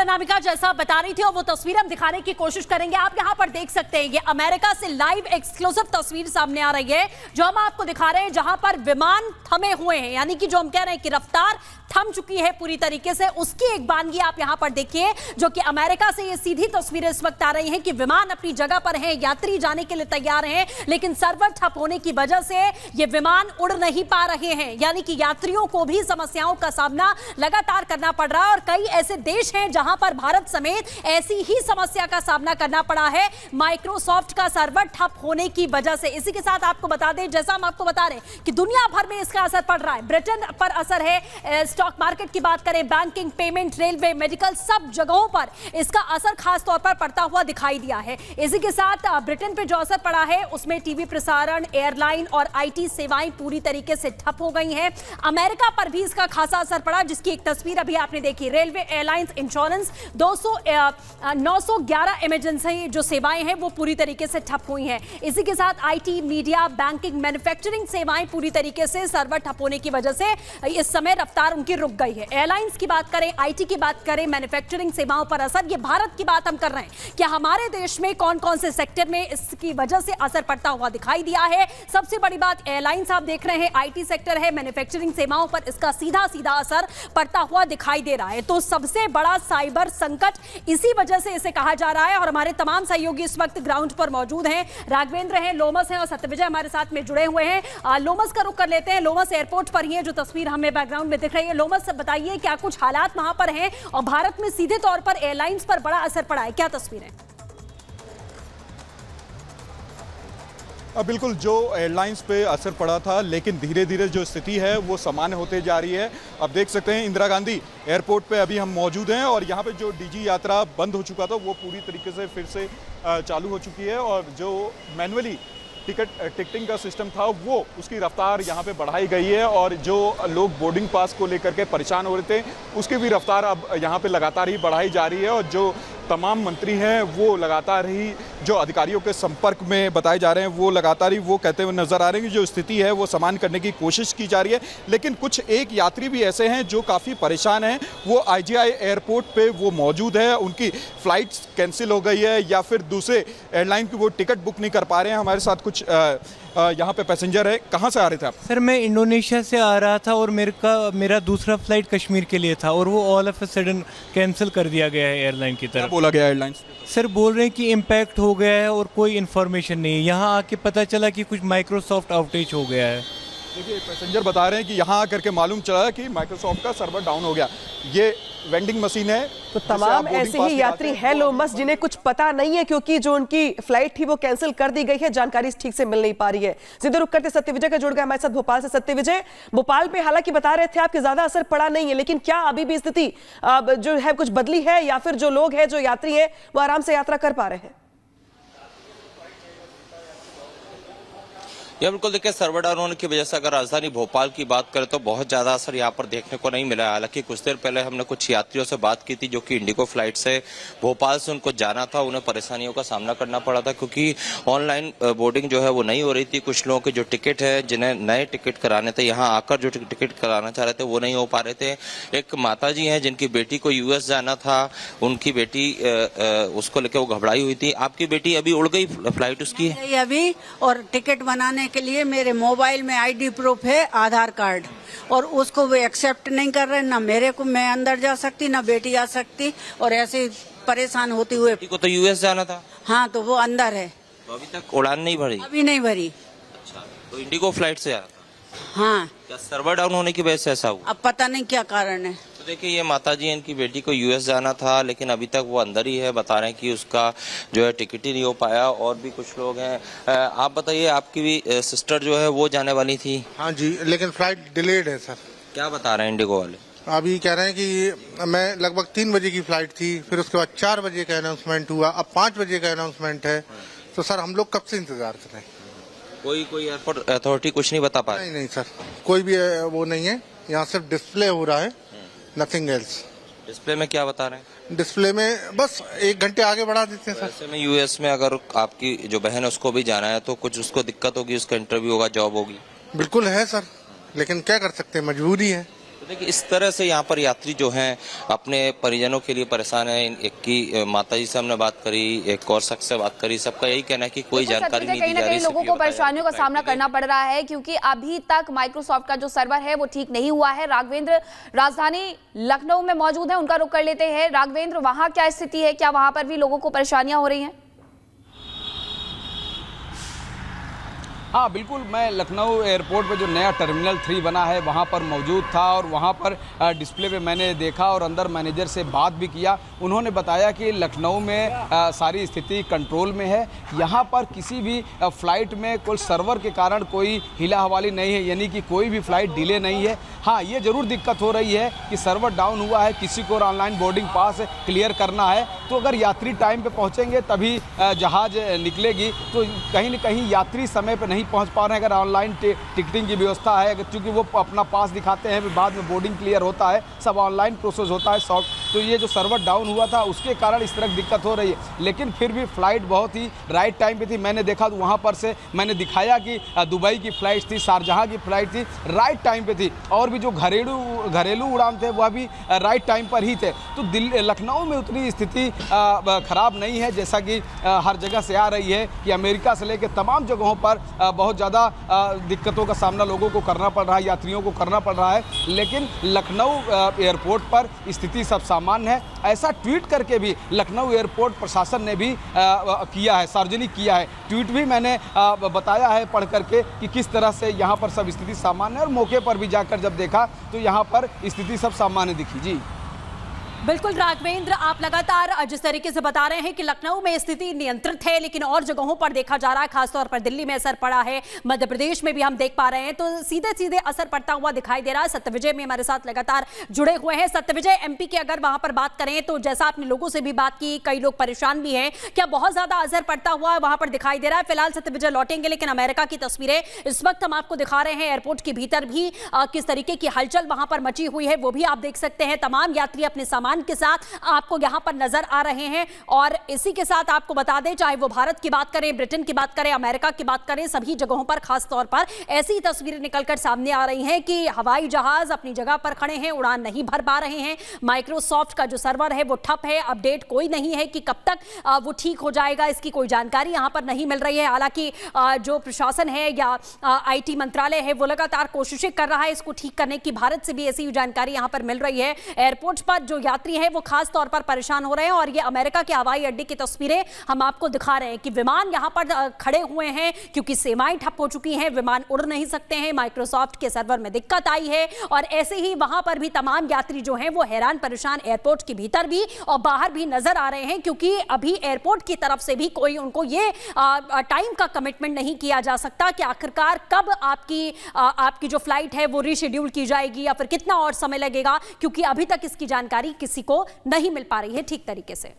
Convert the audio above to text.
अनामिका जैसा बता रही थी और वो तस्वीर हम दिखाने की कोशिश करेंगे। आप यहाँ पर देख सकते हैं ये अमेरिका से लाइव एक्सक्लूसिव तस्वीर सामने आ रही है जो हम आपको दिखा रहे हैं, जहां पर विमान थमे हुए हैं, यानी कि जो हम कह रहे हैं कि रफ्तार थम चुकी है पूरी तरीके से। उसकी एक बानगी आप यहां पर देखिए जो कि अमेरिका से ये सीधी तस्वीरें इस वक्त आ रही हैं कि विमान अपनी जगह पर हैं, यात्री जाने के लिए तैयार हैं, लेकिन सर्वर ठप होने की वजह से ये विमान उड़ नहीं पा रहे हैं, यानी कि यात्रियों को भी समस्याओं का सामना लगातार करना पड़ रहा है। और कई ऐसे देश हैं जहां पर भारत समेत ऐसी ही समस्या का सामना करना पड़ा है माइक्रोसॉफ्ट का सर्वर ठप होने की वजह से। इसी के साथ आपको बता दें, जैसा हम आपको बता रहे हैं कि दुनिया भर में इसका असर पड़ रहा है। ब्रिटेन पर असर है, स्टॉक मार्केट की बात करें, बैंकिंग, पेमेंट, रेलवे, मेडिकल, सब जगहों पर इसका असर खास तौर पर पड़ता हुआ दिखाई दिया है। इसी के साथ ब्रिटेन पे जो असर पड़ा है उसमें टीवी प्रसारण, एयरलाइन और आईटी सेवाएं पूरी तरीके से ठप हो गई हैं। अमेरिका पर भी इसका खासा असर पड़ा, जिसकी एक तस्वीर अभी आपने देखी। रेलवे, एयरलाइंस, इंश्योरेंस, 911 इमरजेंसी जो सेवाएं हैं वो पूरी तरीके से ठप हुई हैं। इसी के साथ आईटी, मीडिया, बैंकिंग, मैन्युफैक्चरिंग सेवाएं पूरी तरीके से सर्वर ठप होने की वजह से इस समय रफ्तार उनकी रुक गई है। एयरलाइंस की बात करें, आईटी की बात करें, मैन्युफैक्चरिंग सेवाओं पर असर, ये भारत की बात हम कर रहे हैं कि हमारे देश में कौन कौन से सेक्टर में इसकी वजह से असर पड़ता हुआ दिखाई दिया है। सबसे बड़ी बात एयरलाइंस आप देख रहे हैं, आईटी सेक्टर है, मैन्युफैक्चरिंग सेवाओं पर इसका सीधा सीधा असर पड़ता हुआ दिखाई दे रहा है। तो सबसे बड़ा साइबर संकट इसी वजह से इसे कहा जा रहा है। और हमारे तमाम सहयोगी इस वक्त ग्राउंड पर मौजूद हैं, राघवेंद्र हैं, लोमस हैं और सत्यविजय हमारे साथ में जुड़े हुए हैं। लोमस का रुख कर लेते हैं। लोमस एयरपोर्ट पर ही है, जो तस्वीर हमें बैकग्राउंड में दिख रही है। लोमस बताइए क्या कुछ हालात वहां पर हैं और भारत में सीधे तौर पर एयरलाइंस पर बड़ा असर पड़ा है, क्या तस्वीर है? बिल्कुल, जो एयरलाइंस पे असर पड़ा था, लेकिन धीरे धीरे जो स्थिति है वो सामान्य होते जा रही है। अब देख सकते हैं इंदिरा गांधी एयरपोर्ट पे अभी हम मौजूद हैं और यहाँ पे जो डीजी यात्रा बंद हो चुका था वो पूरी तरीके से फिर से चालू हो चुकी है। और जो मैनुअली टिकटिंग का सिस्टम था वो उसकी रफ्तार यहाँ पे बढ़ाई गई है। और जो लोग बोर्डिंग पास को लेकर के परेशान हो रहे थे उसकी भी रफ्तार अब यहाँ पे लगातार ही बढ़ाई जा रही है। और जो तमाम मंत्री हैं वो लगातार ही जो अधिकारियों के संपर्क में बताए जा रहे हैं वो लगातार ही वो कहते हुए नजर आ रहे हैं कि जो स्थिति है वो सामान्य करने की कोशिश की जा रही है। लेकिन कुछ एक यात्री भी ऐसे हैं जो काफ़ी परेशान हैं, वो आईजीआई एयरपोर्ट पे वो मौजूद है, उनकी फ़्लाइट्स कैंसिल हो गई है या फिर दूसरे एयरलाइन की वो टिकट बुक नहीं कर पा रहे हैं। हमारे साथ कुछ यहाँ पे पैसेंजर है। कहाँ से आ रहे थे आप? सर मैं इंडोनेशिया से आ रहा था और मेरा दूसरा फ्लाइट कश्मीर के लिए था और वो all of a sudden cancel कर दिया गया है एयरलाइन की तरफ। बोला गया एयरलाइंस? सर बोल रहे हैं कि इम्पैक्ट हो गया है और कोई इन्फॉर्मेशन नहीं है। यहाँ आके पता चला कि कुछ माइक्रोसॉफ्ट आउटेज हो गया है। देखिए, पैसेंजर बता रहे हैं कि यहाँ आकर के मालूम चला कि माइक्रोसॉफ्ट का सर्वर डाउन हो गया। ये वेंडिंग मशीन है। तो तमाम ऐसे ही यात्री हैं लोमस जिन्हें कुछ पता नहीं है, क्योंकि जो उनकी फ्लाइट थी वो कैंसिल कर दी गई है, जानकारी ठीक से मिल नहीं पा रही है। सीधे रुक करते सत्यविजय का जुड़ गया हमारे साथ भोपाल से। सत्यविजय, भोपाल पे हालांकि बता रहे थे आपके ज्यादा असर पड़ा नहीं है, लेकिन क्या अभी भी स्थिति जो है कुछ बदली है या फिर जो लोग हैं, जो यात्री हैं, वो आराम से यात्रा कर पा रहे हैं? यह बिल्कुल देखिए, सर्वर डाउन होने की वजह से अगर राजधानी भोपाल की बात करें तो बहुत ज्यादा असर यहाँ पर देखने को नहीं मिला है। हालांकि कुछ देर पहले हमने कुछ यात्रियों से बात की थी जो कि इंडिगो फ्लाइट से भोपाल से उनको जाना था, उन्हें परेशानियों का सामना करना पड़ा था क्योंकि ऑनलाइन बोर्डिंग जो है वो नहीं हो रही थी। कुछ लोगों के जो टिकट है, जिन्हें नए टिकट कराने थे, यहाँ आकर जो टिकट कराना चाह रहे थे वो नहीं हो पा रहे थे। एक माता जी हैं जिनकी बेटी को यूएस जाना था, उनकी बेटी उसको लेकर वो घबराई हुई थी। आपकी बेटी अभी उड़ गई फ्लाइट उसकी अभी, और टिकट बनाने के लिए मेरे मोबाइल में आईडी प्रूफ है, आधार कार्ड, और उसको वो एक्सेप्ट नहीं कर रहे। ना मेरे को, मैं अंदर जा सकती, ना बेटी आ सकती, और ऐसे परेशान होते हुए। बेटी को तो यूएस जाना था। हाँ, तो वो अंदर है। तो अभी तक उड़ान नहीं भरी? अभी नहीं भरी। अच्छा, तो इंडिगो फ्लाइट से आ रहा था? हाँ। क्या सर्वर डाउन होने की वजह से ऐसा हुआ? अब पता नहीं क्या कारण है। तो देखिए, ये माताजी, इनकी बेटी को यूएस जाना था लेकिन अभी तक वो अंदर ही है। बता रहे हैं कि उसका जो है टिकट ही नहीं हो पाया। और भी कुछ लोग हैं। आप बताइए, आपकी भी सिस्टर जो है वो जाने वाली थी? हाँ जी, लेकिन फ्लाइट डिलेड है सर। क्या बता रहे हैं इंडिगो वाले? अभी कह रहे हैं कि मैं लगभग 3 बजे की फ्लाइट थी, फिर उसके बाद 4 बजे का अनाउंसमेंट हुआ, अब 5 बजे का अनाउंसमेंट है। तो सर हम लोग कब से इंतजार कर रहे हैं? कोई एयरपोर्ट अथॉरिटी कुछ नहीं बता पा रही? नहीं सर, कोई भी वो नहीं है। यहाँ सिर्फ डिस्प्ले हो रहा है, नथिंग एल्स। डिस्प्ले में क्या बता रहे हैं? डिस्प्ले में बस 1 घंटे आगे बढ़ा देते हैं सर। ऐसे में यूएस में अगर आपकी जो बहन है उसको भी जाना है तो कुछ उसको दिक्कत होगी, उसका इंटरव्यू होगा, जॉब होगी? बिल्कुल है सर, लेकिन क्या कर सकते हैं, मजबूरी है। देखिए इस तरह से यहाँ पर यात्री जो हैं अपने परिजनों के लिए परेशान है। एक की माताजी से हमने बात करी, एक और शख्स से बात करी, सबका यही कहना है कि कोई जानकारी नहीं दी जा रही। लोगों को परेशानियों का सामना करना पड़ रहा है क्योंकि अभी तक माइक्रोसॉफ्ट का जो सर्वर है वो ठीक नहीं हुआ है। राघवेंद्र राजधानी लखनऊ में मौजूद है, उनका रुख कर लेते हैं। राघवेंद्र, वहां क्या स्थिति है, क्या वहां पर भी लोगों को परेशानियां हो रही हैं? हाँ बिल्कुल, मैं लखनऊ एयरपोर्ट पे जो नया टर्मिनल 3 बना है वहाँ पर मौजूद था और वहाँ पर डिस्प्ले पे मैंने देखा और अंदर मैनेजर से बात भी किया। उन्होंने बताया कि लखनऊ में सारी स्थिति कंट्रोल में है। यहाँ पर किसी भी फ़्लाइट में कोई सर्वर के कारण कोई हिला हवाली नहीं है, यानी कि कोई भी फ़्लाइट डिले नहीं है। हाँ, ये ज़रूर दिक्कत हो रही है कि सर्वर डाउन हुआ है, किसी को ऑनलाइन बोर्डिंग पास क्लियर करना है, तो अगर यात्री टाइम पे पहुँचेंगे तभी जहाज़ निकलेगी। तो कहीं न कहीं यात्री समय पर नहीं पहुंच पा रहे हैं। अगर ऑनलाइन टिकटिंग की व्यवस्था है, अगर चूंकि वो अपना पास दिखाते हैं, बाद में बोर्डिंग क्लियर होता है, सब ऑनलाइन प्रोसेस होता है सॉफ्ट, तो ये जो सर्वर डाउन हुआ था उसके कारण इस तरह की दिक्कत हो रही है। लेकिन फिर भी फ़्लाइट बहुत ही राइट टाइम पे थी। मैंने देखा तो वहाँ पर से मैंने दिखाया कि दुबई की फ़्लाइट थी, शारजहाँ की फ़्लाइट थी, राइट टाइम पे थी, और भी जो घरेलू उड़ान थे वह भी राइट टाइम पर ही थे। तो लखनऊ में उतनी स्थिति ख़राब नहीं है जैसा कि हर जगह से आ रही है कि अमेरिका से लेकर तमाम जगहों पर बहुत ज़्यादा दिक्कतों का सामना लोगों को करना पड़ रहा है, यात्रियों को करना पड़ रहा है। लेकिन लखनऊ एयरपोर्ट पर स्थिति सब सामान्य है। ऐसा ट्वीट करके भी लखनऊ एयरपोर्ट प्रशासन ने भी किया है, सार्वजनिक किया है। ट्वीट भी मैंने बताया है पढ़ करके कि किस तरह से यहाँ पर सब स्थिति सामान्य है, और मौके पर भी जाकर जब देखा तो यहाँ पर स्थिति सब सामान्य दिखी। जी बिल्कुल राघवेंद्र, आप लगातार जिस तरीके से बता रहे हैं कि लखनऊ में स्थिति नियंत्रित है, लेकिन और जगहों पर देखा जा रहा है, खासतौर पर दिल्ली में असर पड़ा है, मध्य प्रदेश में भी हम देख पा रहे हैं, तो सीधे सीधे असर पड़ता हुआ दिखाई दे रहा है। सत्यविजय में हमारे साथ लगातार जुड़े हुए हैं। सत्यविजय, एमपी की अगर वहां पर बात करें तो जैसा आपने लोगों से भी बात की, कई लोग परेशान भी हैं, क्या बहुत ज्यादा असर पड़ता हुआ वहां पर दिखाई दे रहा है? फिलहाल सत्यविजय लौटेंगे, लेकिन अमेरिका की तस्वीरें इस वक्त हम आपको दिखा रहे हैं। एयरपोर्ट के भीतर भी किस तरीके की हलचल वहां पर मची हुई है वो भी आप देख सकते हैं। तमाम यात्री अपने सामान के साथ आपको यहां पर नजर आ रहे हैं, और इसी के साथ आपको बता दें, चाहे वो भारत की बात करें, ब्रिटेन की बात करें, अमेरिका की बात करें, सभी जगहों पर खास तौर पर ऐसी तस्वीरें निकलकर सामने आ रही हैं कि हवाई जहाज अपनी जगह पर खड़े हैं, उड़ान नहीं भर पा रहे हैं। माइक्रोसॉफ्ट का जो सर्वर है वो ठप है, अपडेट कोई नहीं है कि कब तक वो ठीक हो जाएगा, इसकी कोई जानकारी यहां पर नहीं मिल रही है। हालांकि जो प्रशासन है या IT मंत्रालय है वो लगातार कोशिशें कर रहा है इसको ठीक करने की। भारत से भी ऐसी जानकारी यहां पर मिल रही है। एयरपोर्ट पर जो यात्री हैं वो खास तौर पर परेशान हो रहे हैं, और ये अमेरिका के हवाई अड्डे की तस्वीरें हम आपको दिखा रहे हैं कि विमान यहां पर खड़े हुए हैं क्योंकि सेवाएं ठप हो चुकी हैं, विमान उड़ नहीं सकते हैं, माइक्रोसॉफ्ट के सर्वर में दिक्कत आई है, और ऐसे ही वहां पर भी तमाम यात्री जो हैं वो हैरान परेशान एयरपोर्ट के भीतर भी और बाहर भी नजर आ रहे हैं, क्योंकि अभी एयरपोर्ट की तरफ से भी कोई उनको ये टाइम का कमिटमेंट नहीं किया जा सकता कि आखिरकार कब आपकी जो फ्लाइट है वो रीशेड्यूल की जाएगी या फिर कितना और समय लगेगा, क्योंकि अभी तक इसकी जानकारी किसी को नहीं मिल पा रही है ठीक तरीके से।